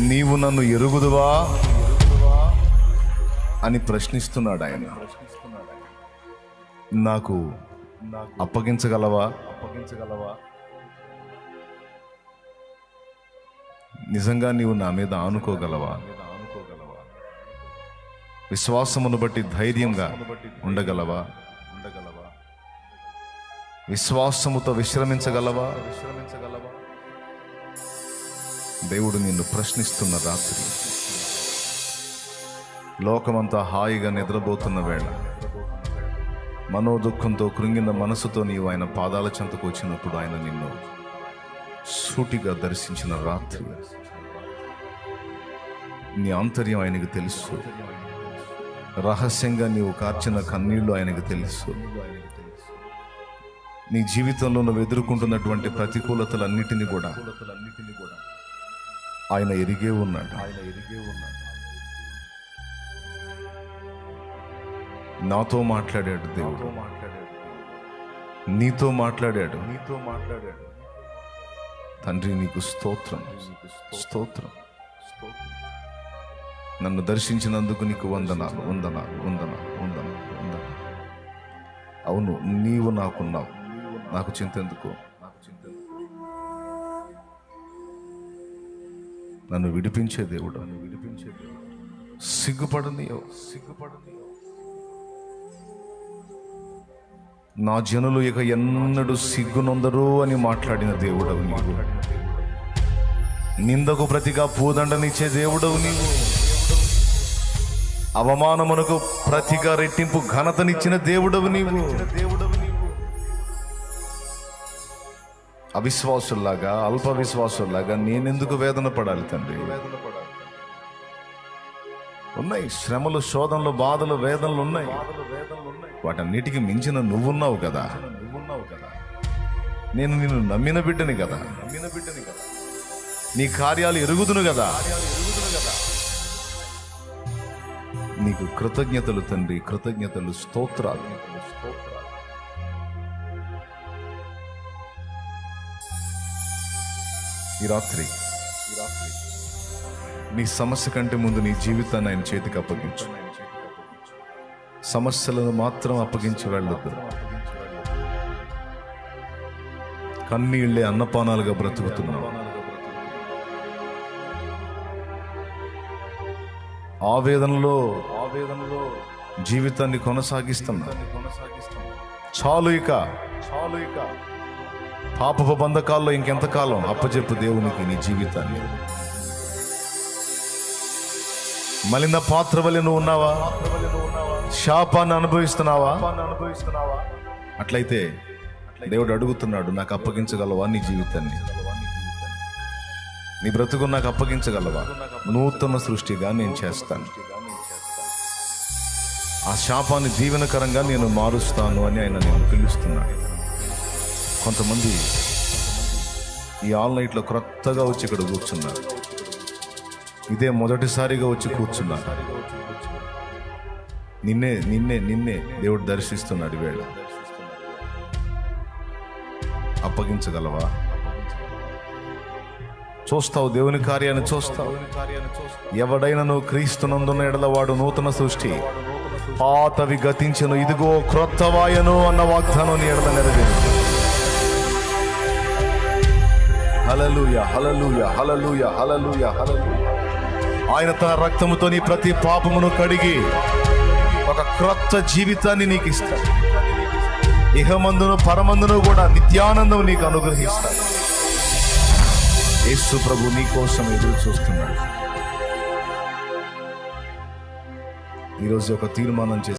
నీవు నన్ను ఎరుగుదువా అని ప్రశ్నిస్తున్నాడు ఆయన. నాకు అప్పగించగలవా? నిజంగా నీవు నా మీద ఆనుకోగలవా? విశ్వాసమును బట్టి ధైర్యంగా ఉండగలవా? విశ్వాసముతో విశ్రమించగలవా? దేవుడు నిన్ను ప్రశ్నిస్తున్న రాత్రి, లోకమంతా హాయిగా నిద్రపోతున్న వేళ, మనోదుఃఖంతో కృంగిన మనసుతో నీవు ఆయన పాదాల చెంతకు వచ్చినప్పుడు ఆయన నిన్ను సూటిగా దర్శించిన రాత్రి. నీ ఆంతర్యం ఆయనకు తెలుసు. రహస్యంగా నీవు కార్చిన కన్నీళ్లు ఆయనకు తెలుసు. నీ జీవితంలో నువ్వు ఎదుర్కొంటున్నటువంటి ప్రతికూలతలన్నిటినీ కూడా ఆయన ఎరిగే ఉన్నాడు. నాతో మాట్లాడాడు దేవుడు, నీతో మాట్లాడాడు. తండ్రి నీకు స్తోత్రం, స్తోత్రం. నన్ను దర్శించినందుకు నీకు వందనాలు, వందనాలు, వందనాలు, వందనాలు, వందనాలు. అవును, నీవు నాకున్నావు, నాకు చింతెందుకు? నన్ను విడిపించే దేవుడు, సిగ్గుపడనీయో. నా జనులు ఇక ఎన్నడూ సిగ్గునొందరు అని మాట్లాడిన దేవుడవు నీవు. నిందకు ప్రతిగా పూదండనిచ్చే దేవుడవు నీవు. అవమానమునకు ప్రతిగా రెట్టింపు ఘనతనిచ్చిన దేవుడవు నీవు. అవిశ్వాసుల్లాగా, అల్ప విశ్వాసుల్లాగా నేనెందుకు వేదన పడాలి తండ్రి? ఉన్నాయి శ్రమలు, శోధనలు, బాధలు, వేదనలు ఉన్నాయి. వాటన్నిటికీ మించిన నువ్వున్నావు కదా. నేను నిన్ను నమ్మిన బిడ్డని కదా. నీ కార్యాలు ఎరుగుదును కదా. నీకు కృతజ్ఞతలు తండ్రి, కృతజ్ఞతలు, స్తోత్రాలు. ఈ రాత్రి నీ సమస్య కంటే ముందు నీ జీవితాన్ని ఆయన చేతికి అప్పగించు. సమస్యలను మాత్రం అప్పగించి వెళ్ళొద్దు. కన్నీళ్లే అన్నపానాలుగా బ్రతుకుతున్నావు. ఆవేదనలో జీవితాన్ని కొనసాగిస్తున్నా. చాలు ఇక పాపపు బంధకాల్లో ఇంకెంతకాలం అప్పచెప్పు దేవునికి నీ జీవితాన్ని. మలిన పాత్ర వలె నువ్వు ఉన్నావా? శాపాన్ని అనుభవిస్తున్నావా? అట్లయితే దేవుడు అడుగుతున్నాడు, నాకు అప్పగించగలవా నీ జీవితాన్ని? నీ బ్రతుకు నాకు అప్పగించగలవా? నూతన సృష్టిగా నేను చేస్తాను. ఆ శాపాన్ని దీవెనకరంగా నేను మారుస్తాను అని ఆయన నేను పిలుస్తున్నాను. కొంతమంది ఈ ఆన్లైన్లో క్రొత్తగా వచ్చి ఇక్కడ కూర్చున్నారు. ఇదే మొదటిసారిగా వచ్చి కూర్చున్నారు. నిన్నే దేవుడు దర్శిస్తున్నాడు. వేళ అప్పగించగలవా? చూస్తావు, దేవుని కార్యాన్ని చూస్తావు. ఎవడైనా నువ్వు క్రీస్తునందున్న ఎడల వాడు నూతన సృష్టి, పాతవి గతించెను, ఇదిగో క్రొత్తవాయను అన్న వాగ్దానం నీ ఎడల నెరవేరుతుంది. హల్లెలూయా, హల్లెలూయా, హల్లెలూయా, హల్లెలూయా, హల్లెలూయా. ఆయన తన రక్తముతో నీ ప్రతి పాపమును కడిగి ఒక క్రొత్త జీవితాన్ని నీకు ఇస్తాడు. ఇహమందును పరమందును కూడా నిత్యానందం నీకు అనుగ్రహిస్తాడు. యేసు ప్రభు నీ కోసం ఎదురు చూస్తున్నాడు. ఈరోజు ఒక తీర్మానం చేసి